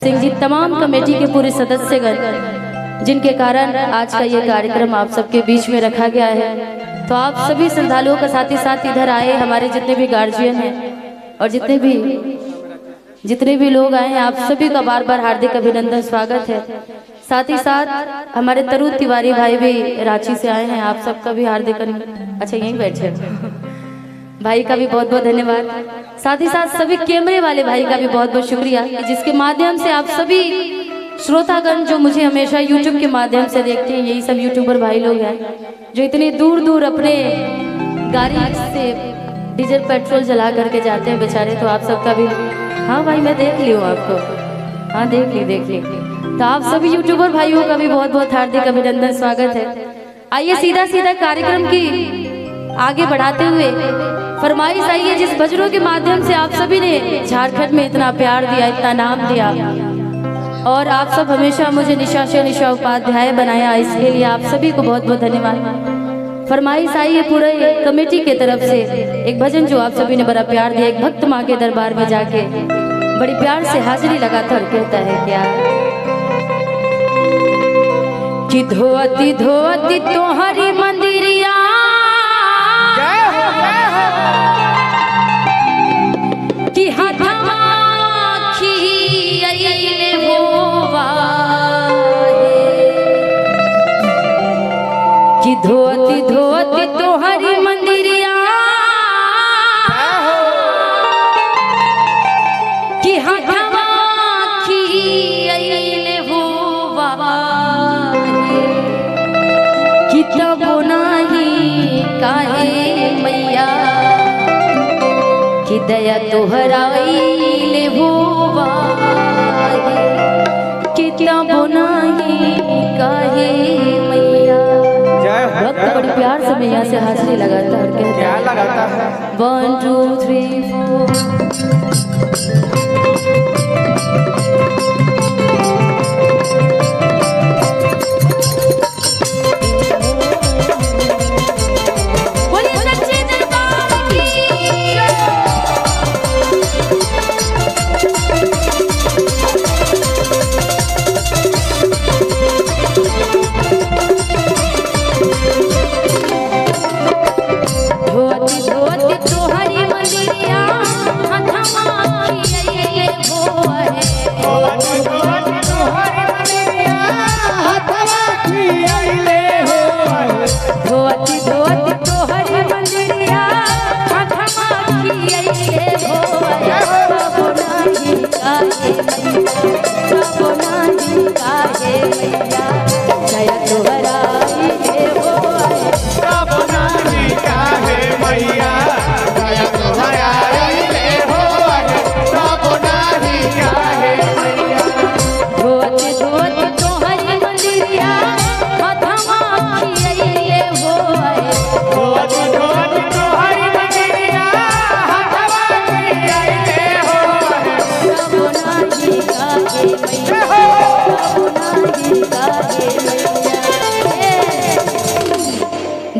सिंह जी, तमाम कमेटी के पूरे सदस्यगण, जिनके कारण आज का ये कार्यक्रम आप सबके बीच में रखा गया है। तो आप सभी श्रद्धालुओं का साथ ही साथ इधर आए हमारे जितने भी गार्जियन हैं और जितने भी लोग आए हैं, आप सभी का बार बार हार्दिक अभिनंदन, स्वागत है। साथ ही साथ हमारे तरुण तिवारी भाई भी रांची से आए हैं, आप सबका भी हार्दिक अच्छा यहीं बैठे भाई का भी बहुत बहुत धन्यवाद। साथ ही साथ सभी कैमरे वाले भाई का भी बहुत बहुत शुक्रिया, जिसके माध्यम से आप सभी श्रोतागण जो मुझे हमेशा यूट्यूब के माध्यम से देखते हैं, यही सब यूट्यूबर भाई लोग हैं जो इतनी दूर दूर अपने गाड़ी से डीजल पेट्रोल जला करके जाते हैं बेचारे। तो आप सबका भी, हाँ भाई मैं देख ली हूँ आपको, हाँ देख ली। तो आप सभी यूट्यूबर भाइयों का भी बहुत बहुत हार्दिक अभिनंदन, स्वागत है। आइए सीधा कार्यक्रम की आगे बढ़ाते हुए फरमाइश आई है, जिस भजनों के माध्यम से आप सभी ने झारखंड में इतना प्यार दिया, इतना नाम दिया और आप सब हमेशा मुझे निशा उपाध्याय बनाया, इसके लिए आप सभी को बहुत बहुत धन्यवाद। फरमाइश आई है पूरे कमेटी के तरफ से एक भजन जो आप सभी ने बड़ा प्यार दिया। एक भक्त माँ के दरबार में जाके बड़ी प्यार से हाजिरी लगाता और कहता है क्या कि धोती धोती तोहरी मंदिरिया कि हाथमा खियाइले होवा कि धोती धोती तोहरी मंदिरिया कि हाथमा खियाइले होवा कि तब नाही काहे मैया कि दया तोहराइले होवा कि तब नाही काहे मैया। भक्त बड़ी प्यार से मैया से हाजिरी लगाता है और कहता है 1 2 3 4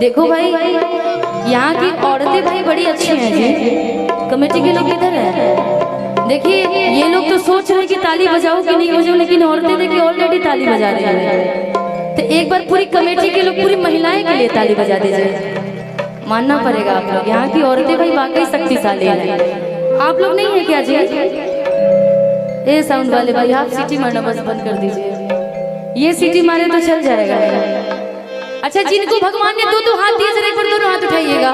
देखो भाई, यहाँ की औरतें भाई बड़ी अच्छी हैं जी। कमेटी के लोग किधर हैं? देखिए ये लोग तो सोच रहे हैं कि ताली बजाओ कि नहीं बजाओ, लेकिन औरतें देखिए ऑलरेडी ताली बजा रही हैं। तो एक बार पूरी कमेटी के लोग, पूरी महिलाएं के लिए ताली बजा दीजिए, मानना पड़ेगा आप लोग। यहाँ की औरतें भाई वाकई शक्तिशाली हैं। आप लोग नहीं है क्या जी? ये साउंड वाले भाई आप सीटी मारना बस बंद कर दीजिए, ये सीटी मारे तो चल जाएगा। अच्छा, जिनको भगवान ने दो हाथ दिए जरा एक बार दोनों हाथ उठाइएगा।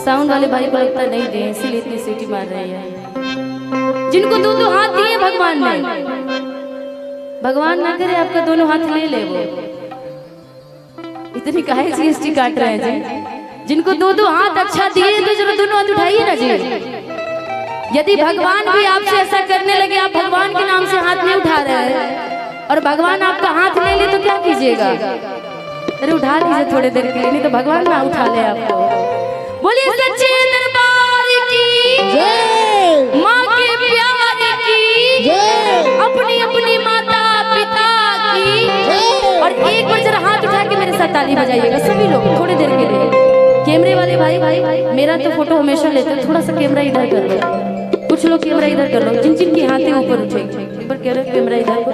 साउंड वाले भाई को लगता नहीं दिए, इसीलिए इतनी सीटी मार रही है। जिनको दो हाथ दिए भगवान ने, भगवान ना करे आपका दोनों हाथ ले ले वो, इतनी काहे जीएसटी काट रहे हैं जी। जिनको दो हाथ अच्छा दिए तो जरा दोनों हाथ उठाइए ना जी। यदि भगवान भी आपसे ऐसा करने लगे, आप भगवान के नाम से हाथ नहीं उठा रहे हैं और भगवान आपका हाथ ले ले तो क्या कीजिएगा? अरे उठा लीजिए थोड़ी देर के लिए, नहीं तो भगवान ना उठा ले आपको। बोलिए सच्चे दरबार की जय, माँ के प्यार की जय, अपनी अपनी माता पिता की जय। और एक बार जरा हाथ उठा के मेरे साथ ताली बजाइएगा सभी लोग थोड़ी देर के लिए। कैमरे वाले भाई मेरा तो फोटो हमेशा लेते हैं, थोड़ा सा कैमरा इधर कर दो। कुछ लोग कैमरा इधर कर लो, जिन जिन की हाथें ऊपर उठेगी एक बार कह रहे कैमरा इधर को।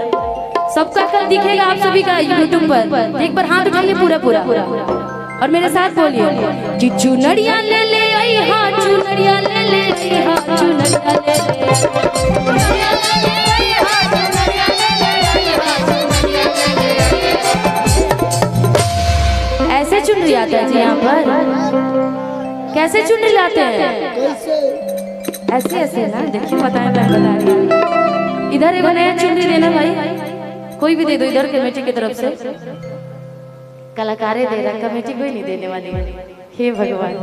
सबका कल दिखेगा आप सभी का यूट्यूब पर। एक बार हाथ उठाइए पूरा पूरा और मेरे साथ बोलिए कि चुनरिया ले ले आई हाँ, चुनरिया ले ले आई हाँ, चुनरिया ले ले ऐसे चुनरी आता है जी यहाँ पर। कैसे चुनरी लाते हैं? ऐसे ऐसे ना, देखिए बताएं, मैं बता रही हूँ। इधर एक नया चुनरी देना भाई, कोई भी दे दो इधर कमेटी की तरफ से। कलाकारें दे रहा, कमेटी कोई नहीं देने वाली। हे भगवान,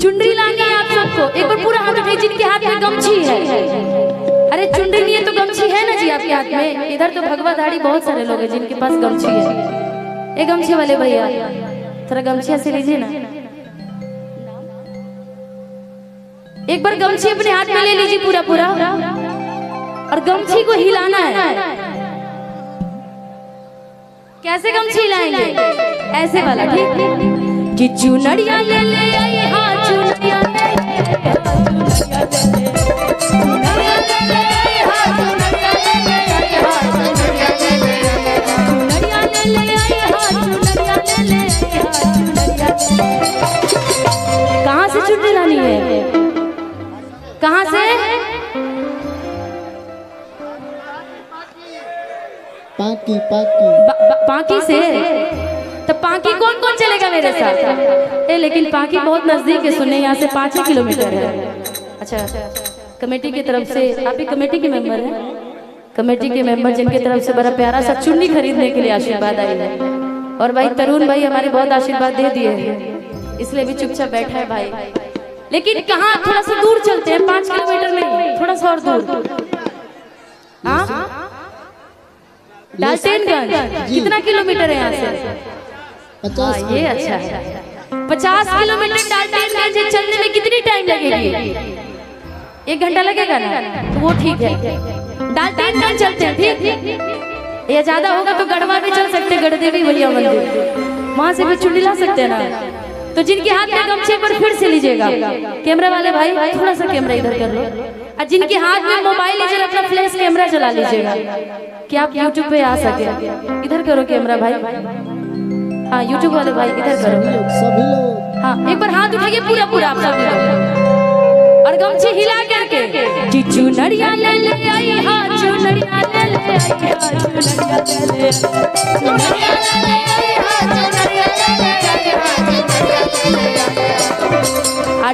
चुनरी लानी है आप सबको। एक बार पूरा हाथ उठाइए जिनके हाथ में गमछी है। अरे चुनरी नहीं है तो गमछी है ना जी आपके हाथ में। इधर तो भगवाधारी बहुत सारे लोग हैं जिनके पास गमछी है। ये गमछी वाले भैया थोड़ा गमछी ऐसे लीजिए ना। एक बार गमछी अपने हाथ में ले लीजिए पूरा पूरा और गमछी को हिलाना है। कैसे गमछी हिलाएंगे? ऐसे वाला, ठीक? कि चुनरिया ले ले आई हाँ, चुनरिया ले ले आई हाँ, चुनरिया ले ले आई हाँ, चुनरिया ले ले आई हाँ, चुनरिया ले ले आई हाँ, चुनरिया ले ले आई हाँ, चुनरिया। कहाँ से चुनरी लानी है? कहाँ से? पाकी पाकी से। तो पाकी कौन कौन चलेगा मेरे साथ? लेकिन पाकी बहुत नजदीक है, सुनने यहाँ से 5 किलोमीटर है। अच्छा, कमेटी की तरफ से, आप ही कमेटी के मेंबर हैं? कमेटी के मेंबर जिनकी तरफ से बड़ा प्यारा सा चुन्नी खरीदने के लिए आशीर्वाद आई है। और भाई तरुण भाई हमारे बहुत आशीर्वाद दे दिए हैं, इसलिए भी चुपचाप बैठा है भाई। लेकिन कहाँ, थोड़ा सा दूर चलते हैं, 5 किलोमीटर नहीं, थोड़ा सा और दूर। हाँ, डाल्टनगंज कितना किलोमीटर है यहाँ से? 50। ये अच्छा है, 50 किलोमीटर डाल्टनगंज चलने में कितनी टाइम लगेगी? 1 घंटा लगेगा ना, तो वो ठीक है। डाल्टनगंज चलते हैं, ठीक? ये ज्यादा होगा तो गढ़वा भी चल सकते, गढ़देवी भैया मंदिर, वहां से भी चुन्नी ला सकते हैं ना। तो जिनके हाथ में गमछे पर फिर से लीजिएगा। कैमरा वाले भाई थोड़ा सा कैमरा इधर कर लो, और जिनके हाथ में मोबाइल लीजिए अपना फ्लैश कैमरा चला लीजिएगा कि आप यूट्यूब पे आ सके। इधर करो कैमरा भाई, हाँ यूट्यूब वाले भाई इधर करो सभी लोग। हाँ, एक बार हाथ उठाइए पूरा पूरा आप सब और गमछे हिला करके कि चुनरिया ले ले आई हाँ, चुनरिया ले ले आई हाँ, चुनरिया ले ले, चुनरिया ले ले आई हाँ, चुनरिया ले ले आई हाँ, चुनरिया ले ले।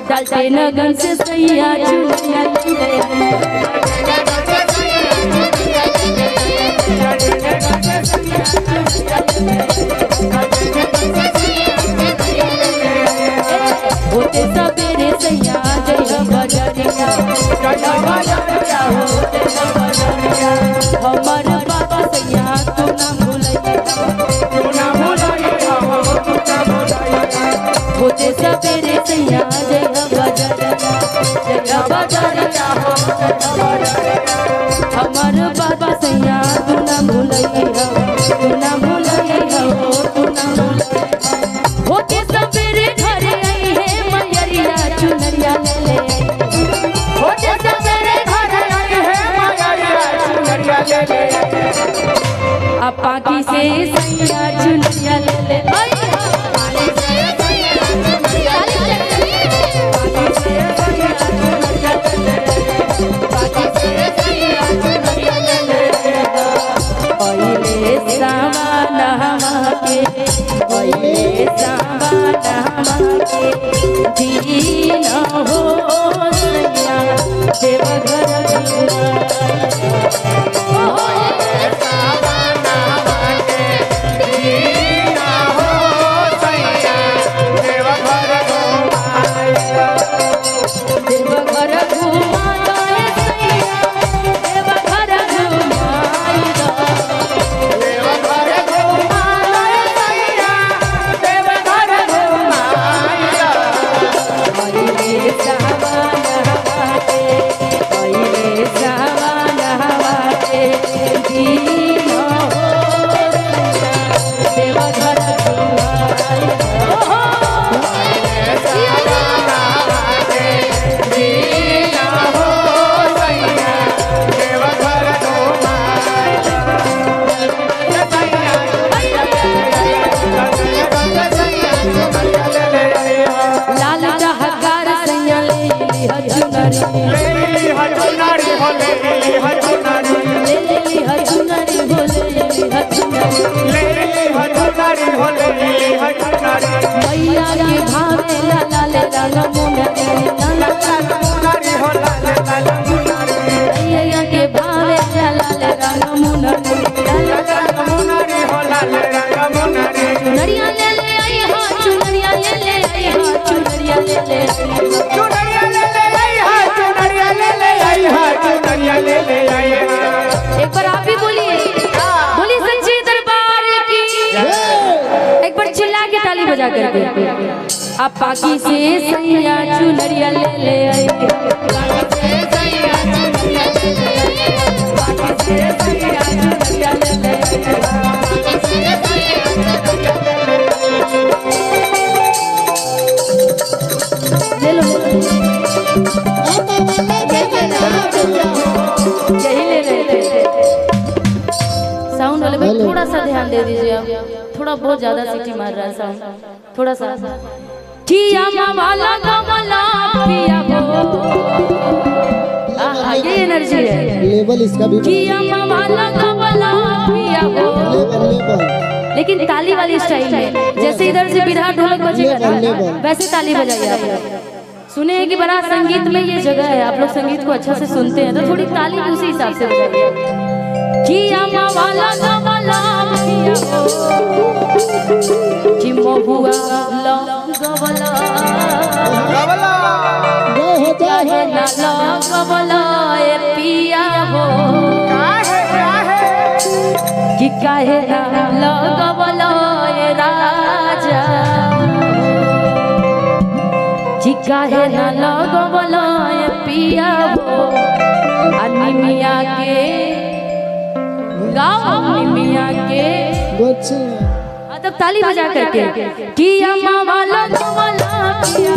डाल्टनगंज से सैया चुनरिया ले ले आई। होते सवेरे सैया जइया बजरिया, हमर बाबा सैया तू ना भूलैया। होते सवेरे सैया जइया बजरिया, हमर बाबा सैया तू ना भूलैया, तू ना भूलैया, तू ना भूलैया। होते सवेरे घरे आई है मैयरिया चुनरिया ले ले, होते सवेरे घरे आई है मैयरिया चुनरिया ले ले। अब पाकी से सैया चुनरिया ले ले आई दीन हो सैया देवघर आप पाकी से सैया चुनरिया ले ले आई ले लो यही ले रहे थे। साउंड वाले में थोड़ा सा ध्यान दे दीजिए आप, थोड़ा बहुत ज्यादा सीटी मार रहा है साउंड, थोड़ा सा किया वाला कमला किया वो ये एनर्जी है लेवल इसका भी किया वाला कमला किया वो लेवल लेकिन ताली वाली स्टाइल में, जैसे इधर से बिरहा ढोलक बजेगा ना वैसे ताली बजाइए आप लोग। सुने हैं कि बड़ा संगीत में ये जगह है, आप लोग संगीत को अच्छा से सुनते हैं तो थोड़ी ताली भी उसी हिसाब से बजाइए। किया वाला कमला किया वो कि महुआ लगवला काहे ना लगवला ए पिया हो कि काहे ना लगवला ए राजा कि काहे ना लगवला ए पिया हो अनिमिया के गाँव निमिया के तब ताली बजा करके किया वाला कमला किया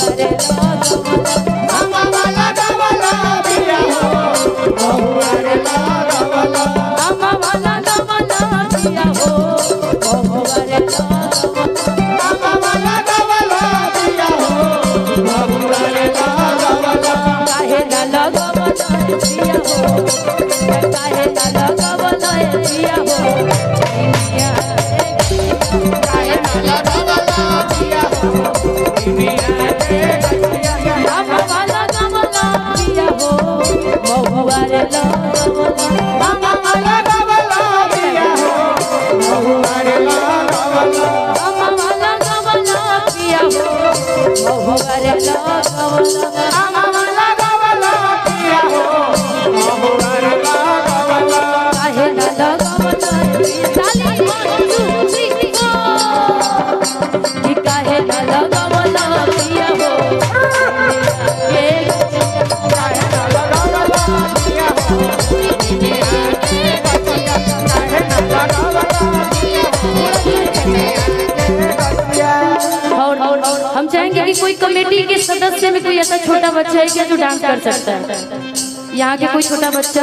अरे वाला कमला किया अरे वाला कमला किया अरे वाला कमला किया काहे ना लगवला किया काहे ना लगवला किया हम चाहेंगे कि कोई कमेटी के सदस्य में कोई ऐसा छोटा बच्चा है क्या जो डांस कर सकता है? यहाँ के कोई छोटा बच्चा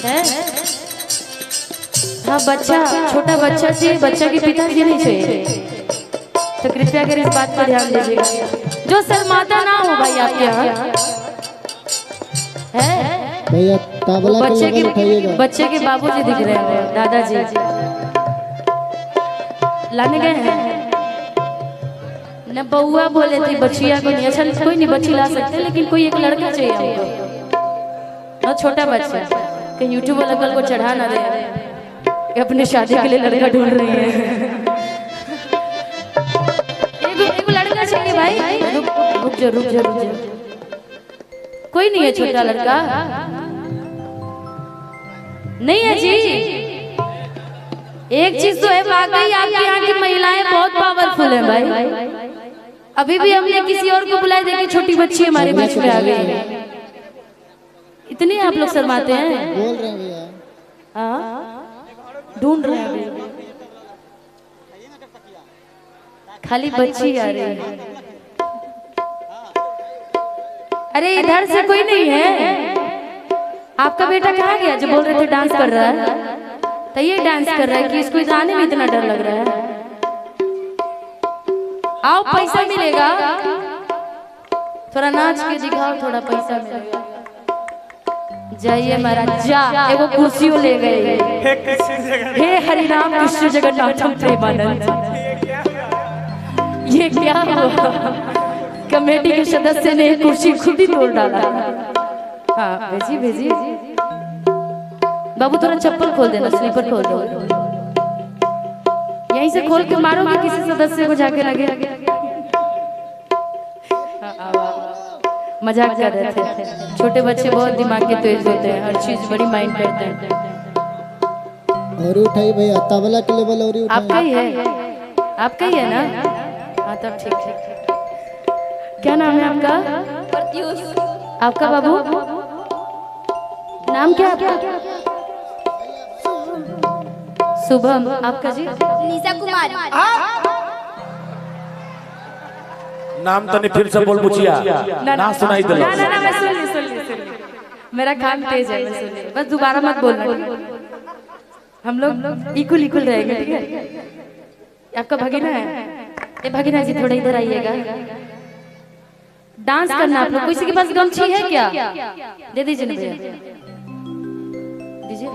है? हाँ बच्चा, छोटा बच्चा चाहिए, बच्चा के पिताजी नहीं चाहिए, तो कृपया कर इस बात पर ध्यान दीजिएगा। जो शर्माता ना हो भाई आपके यहाँ है भैया तबला बच्चे के उठाइएगा। बच्चे के बाबूजी दिख रहे हैं, दादाजी लाने गए हैं न। बउआ बोले थी बच्चिया को नहीं, अच्छा कोई नहीं बच्ची ला सकते, लेकिन कोई एक लड़का चाहिए हमको, और छोटा बच्चा कहीं यूट्यूब वाला कल को चढ़ा ना दे कि अपने शादी के लिए लड़का ढूंढ रही है। एक लड़का चाहिए भाई, रुक जा रुक जा रुक जा, कोई नहीं है छोटा लड़का नहीं है जी। एक चीज तो है वाकई आपके यहाँ की महिलाएं बहुत पावरफुल हैं भाई। अभी भी हमने किसी और को बुलाए, देखिए छोटी बच्ची हमारे बीच में आ गई है। इतने आप लोग शर्माते हैं, बोल रहे हैं भैया। हाँ ढूंढ रहे हैं अभी, खाली बच्ची आ रही है। अरे इधर से कोई नहीं है। आपका बेटा कहाँ गया जो बोल रहे थे डांस कर रहा है? तो ये डांस कर रहा है कि इसको आने में इतना डर लग रहा है। आओ पैसा मिलेगा, थोड़ा नाच के दिखाओ, थोड़ा पैसा मिलेगा। जाइए महाराज जा, एगो कुर्सियों ले गए। हे हरिनाम कृष्ण जगन्नाथम प्रेमानंद। ये क्या हुआ? कमेटी के सदस्य ने कुर्सी खुद ही तोड़ डाला। हाँ भेजी भेजी बाबू, थोड़ा चप्पल खोल देना, स्लीपर खोल दो, यहीं से खोल के मारोगे किसी सदस्य को जाके लगे। मजाक कर रहे थे, छोटे बच्चे बहुत दिमाग के तेज होते हैं, हर चीज बड़ी माइंड करते हैं। और उठाई भैया तबला के लेवल और उठाई। आपका ही है आपका ही है ना? हाँ तब ठीक ठीक। क्या नाम है आपका? आपका बाबू नाम क्या है आपका? शुभम। आपका जी? निशा कुमारी। नाम तो नहीं फिर से बोल पूछिया ना सुनाई दे। ना ना ना मैं सुन ली। मेरा काम तेज है, मैं सुन ली। बस दोबारा मत बोलना। हम लोग इक्वल रहेंगे, ठीक है? आपका भगीना है? ए भगीना जी थोड़ा इधर आइएगा। डांस करना आप लोग। किसी के पास गमछी है क्या? दे दीजिए ना भैया, दीजिए।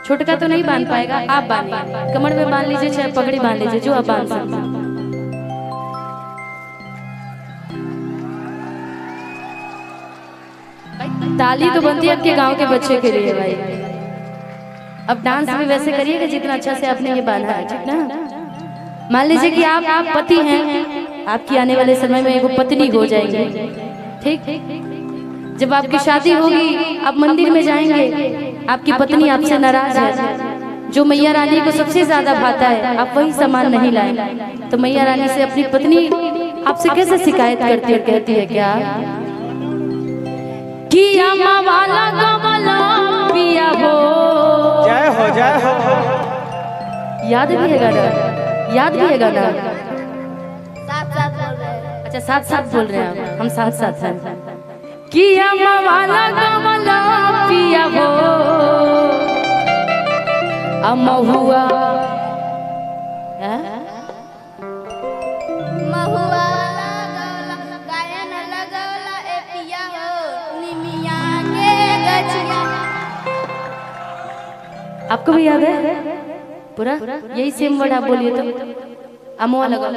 छोटका तो नहीं बांध पाएगा, आप बांधिए। कमर में बांध लीजिए, चाहे पगड़ी बांध लीजिए, जो आप बांध सकते हैं। ताली तो बनती है आपके गांव के बच्चे के लिए भाई। अब डांस भी वैसे करिएगा जितना अच्छा से आपने ये बांधा है, ठीक ना? मान लीजिए कि आप पति हैं, आपकी आने वाले समय में एक पत्नी हो जाएंगे, ठीक? जब आपकी शादी होगी, आप मंदिर में जाएंगे, आपकी पत्नी आपसे नाराज है, जो मैया रानी को सबसे ज्यादा भाता है, आप वही सामान नहीं लाए, तो मैया रानी से अपनी पत्नी आपसे कैसे शिकायत करती है? कहती है क्या कि अम्मा वाला कमला पिया हो। जय हो जय हो। याद भी है गाना? याद भी है गाना? साथ बोल रहे हैं। अच्छा साथ बोल रहे हैं हम साथ साथ हैं। कि अम्मा वाला कमला पिया हो, अम्मा हुआ महुआ लगौला गायन लगौला ए पिया हो निमिया के गछिया। आपको भी याद है पूरा? यही सेम वर्ड आप बोलिए तो। अम्मा लगा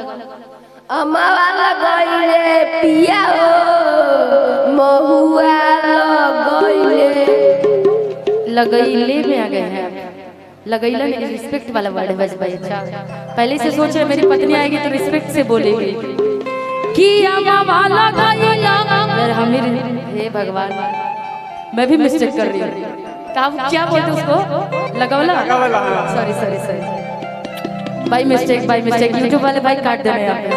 अमवा लगैले पिया हो महुआ लगैले में आ गए हैं आप। लगैला में रिस्पेक्ट वाला वर्ड है बस भाई। अच्छा पहले से सोच रहे मेरी पत्नी आएगी तो रिस्पेक्ट से बोलेगी कि अम्मा लगैला। यार हमें, हे भगवान मैं भी मिस्टेक कर रही हूँ। क्या बोलते उसको? लगौला। सॉरी बाई मिस्टेक। यूट्यूब वाले भाई काट दे रहे हैं यहाँ पे।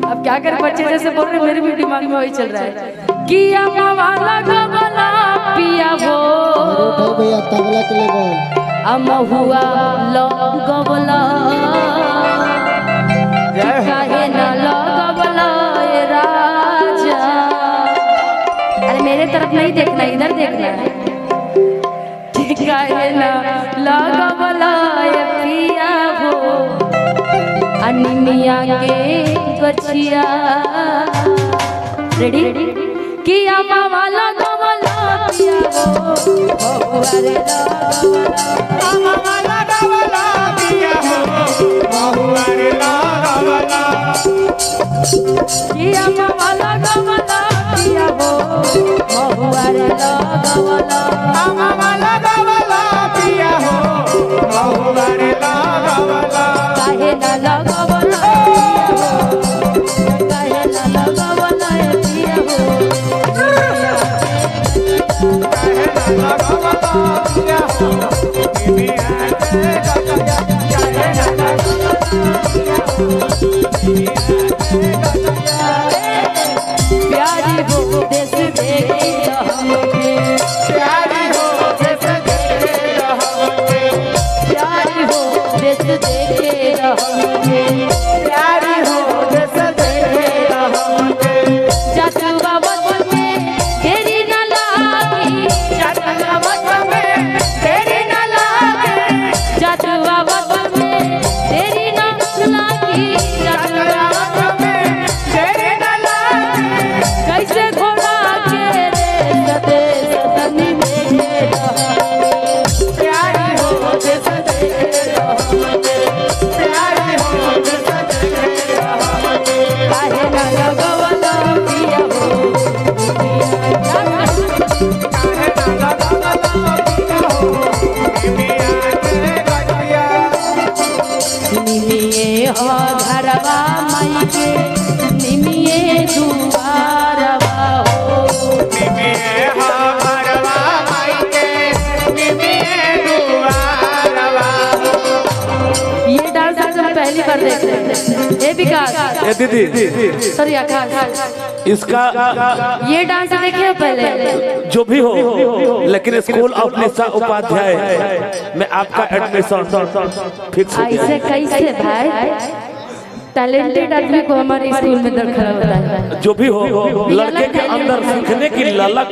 अब क्या करें, बच्चे जैसे बोल रहे, मेरे भी दिमाग में वही चल रहा है कि अम्मा वाला गमला पिया हो। भैया तबला के लिए बोल। अम्मा हुआ लो गमला काहे ना लो गमला ए राजा। अरे मेरे तरफ नहीं देखना, इधर देखना है। काहे ना लो गमला ए पिया हो अनिमिया के गछिया। रेडी? कि अम्मा वाला गमला पिया हो बहुआ रे अम्मा वाला गमला पिया हो बहुआ रे गमला। कि अम्मा वाला गमला पिया हो बहुआ रे गमला। अम्मा वाला गमला पिया हो बहुआ रे गमला। काहे ना लगवला काहे ना लगवला पिया हो काहे ना लगवला पिया हो निमिया के गछिया। काहे ना लगवला पिया हो निमिया के गछिया। प्यारी हो देश देखे हमके, प्यारी हो देश देखे हमके, प्यारी हो देश देखे हमके, प्यारी हो देश देखे हमके। जटुआ वत में तेरी न लागी, जटुआ वत में तेरी न लागी, जटुआ वत में तेरी न लागी, जटुआ वत में तेरी न लागी। कैसे घोड़ा के रे सदे सदनी में प्यारी हो देश देखे हमके, प्यारी हो देश देखे हमके। काहे ना लगवला पिया हो काहे ना लगवला पिया हो निमिया के गछिया। निमिये हो घरवा माई के, निमिये दुआरवा हो। निमिये हो घरवा माई के, निमिये दुआरवा हो। ये डांस आज हम पहली बार देख रहे हैं। ए विकास, ए दीदी सॉरी आकाश, इसका ये डांस देखे पहले? जो भी हो, लेकिन स्कूल ऑफ निशा उपाध्याय में आपका एडमिशन फिक्स हो गया। ऐसे कैसे भाई? टैलेंटेड आदमी को हमारे स्कूल में दखल होता है। जो भी हो, लड़के के अंदर सीखने की ललक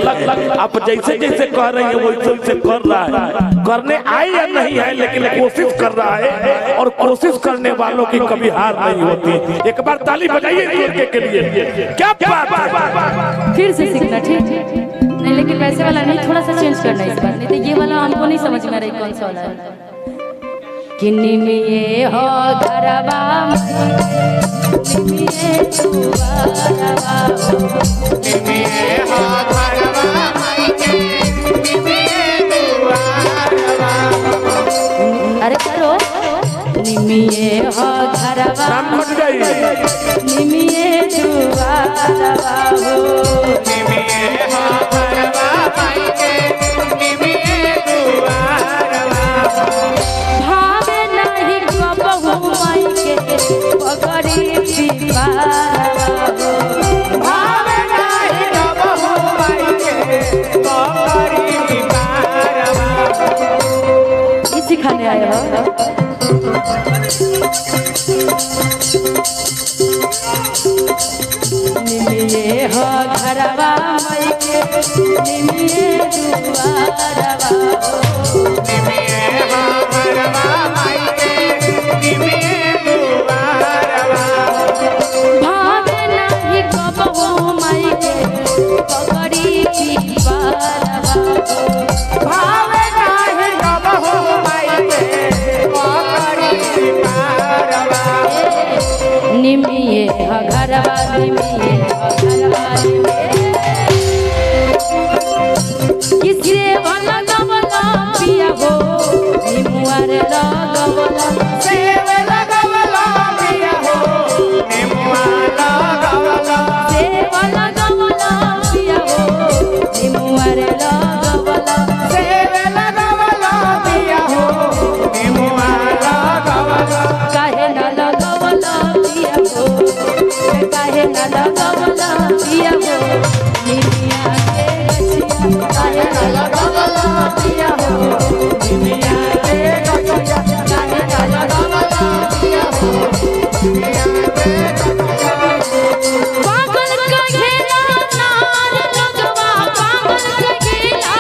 आप जैसे जैसे कह रही हैं वैसे वैसे कर रहा है। करने आए या नहीं आए, लेकिन कोशिश कर रहा है, और कोशिश करने वालों की कभी हार नहीं होती। एक बार ताली बजाइए लड़के के लिए। क्या बात है? फिर से सीखना, ठीक नहीं, लेकिन वैसे वाला नहीं, थोड़ा सा चेंज करना इस बार, नहीं तो ये वाला हमको नहीं समझ में आ रही कौन सा वाला है। किन्नी में ये हो घरवा अरे करो निमिये हो घरवा निमिये दुआरवा हो निमिये हो घरवा माई के निमिये दुआरवा भावे नहीं कबहू माई के पगड़ी पिपारवा हो भावे नाही कबहू माई के पगड़ी पिपारवा ये सिखाने आए हो। निमिये हो घरवा माई के निमिये दुआरवा हो निमिये हो घरवा माई के निमिये दुआरवा भावे नहीं कबहू माई के पगड़ी पिपारवा हो भावे नाही कबहू माई के पगड़ी पिपारवा निमिये हो घरवा निमिये हो घरवा किसरे वाला गवला पिया हो निमुआर लगवला सेव लगवला पिया हो निमुआ लगवला से वाला गवला पिया हो निमुआर लगवला सेव लगवला पिया हो निमुआ लगवला काहे न लगवला पिया हो काहे न लगवला पिया हो निमिया के गछिया काहे न लगवला पिया हो निमिया के गछिया काहे न लगवला पिया हो पागल कहेला नार लगवा पागल कहेला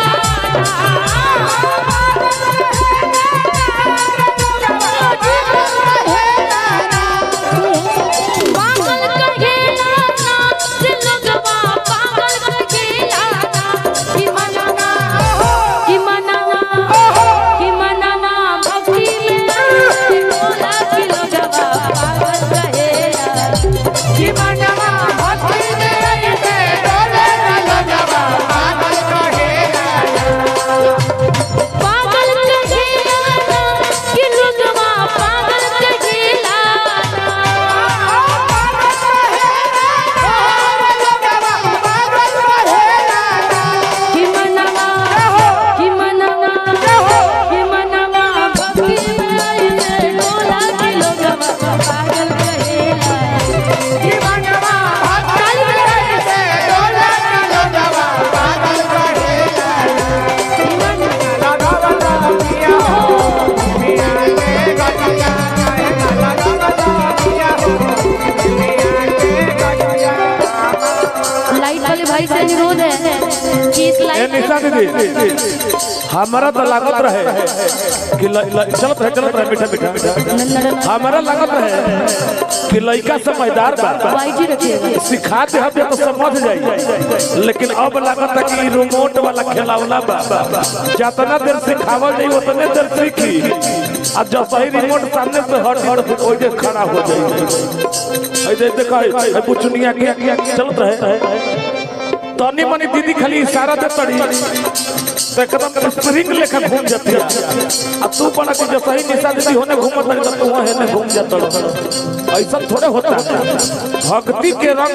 पागल कहेला नाच लगवा पागल कहेला कि मनना भक्ति में बोला कि लगवा पागल कहेला कि मनवा भक्ति में ऐसे डोले न लगवा पागल कहेला पागल कहेला कि लगवा पागल कहेला कि मनवा भक्ति में ऐसे बोला कि लगवा पागल कहेला कि मनवा भक्ति में ऐसे डोले न लगवा पागल कहेला लगवला पिया हो पिया के गजया काहे न लगवला पिया हो पिया के गजया लाइट वाले भाई से अनुरोध है कि इस ए लाइट निशा दीदी, हमारा तो लागत रहे कि चलत रहे मीठा मीठा हमारा लागत रहे कि लड़का समझदार बा, वाईटी रखिएगा सिखा दे हम तो समझ जाई, लेकिन अब लागत है कि रिमोट वाला खिलौना बा, जितना देर सिखावल जाई उतने देर सीखी, अब जब सही रिमोट सामने से हट ओइ जे खड़ा हो जाई। ऐ देखा है बुचुनिया के चलत रहे तनी मनी दीदी खाली इशारा दे तड़ी तो एकदम स्प्रिंग लेकर घूम जाती है। अब तू बड़ा कि जो सही निशा दीदी होने घूमत है तो वहां है घूम जाता है। ऐसा थोड़े होता है। भक्ति के रंग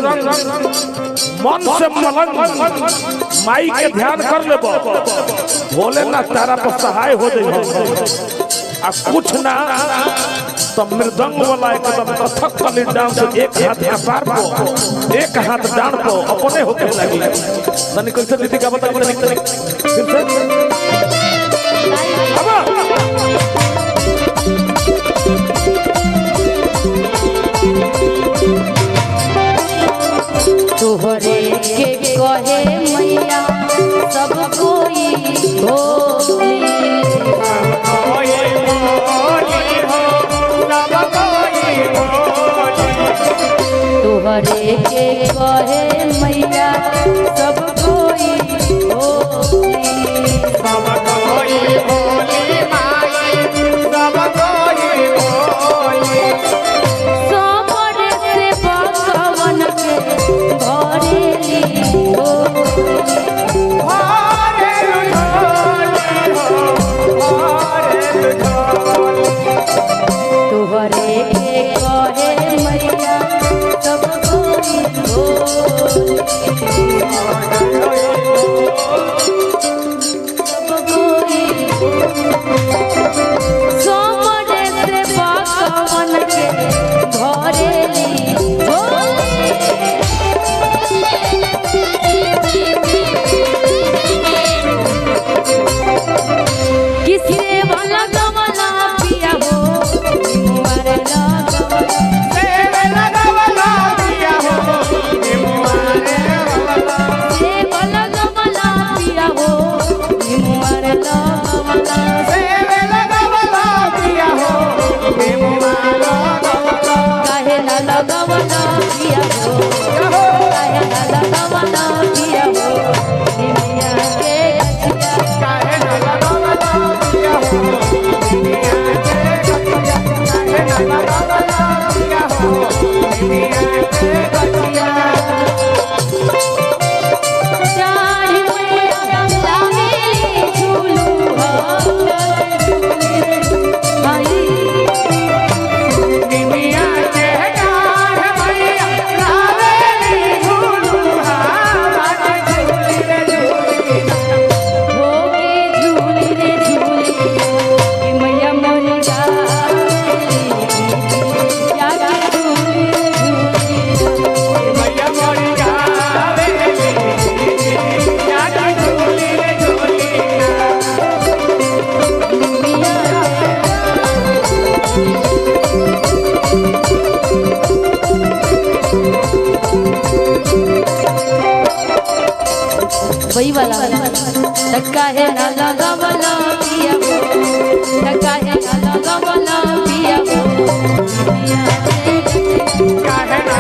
मन से मलन माई के ध्यान कर ले भोलेनाथ तारा पर सहाय हो जाए। आ कुछ ना तो मृदंग वाला एकदम कथकली डांस एक हाथ कपार पर एक हाथ डांड पर अपने होके लगी तनी कैसे दीदी का बता तनी फिर से तोहरे के कहे मैया सब कोई होली तोहरे के कहे मैया सब कोई होली समरे से भगवान के भरेली तोहरे के कहे मैया सब कोई सब कोई समरे से भगवान के भरेली किसरे वाला गवला पिया हो मुआरे लगवला पिया हो मुआरे वाला गवला पिया हो मुआरे लगवला पिया हो काहे ना लगवला पिया हो काहे ना लगवला पिया हो निमिया के चारी मैया लावेली झूलू भाई होगी झूली रे झूली कि मैया मोरी गावेली या झूली रे झूली वही वाला धक्का है ना लगवला पिया हो धक्का है ना लगवला पिया हो काहे ना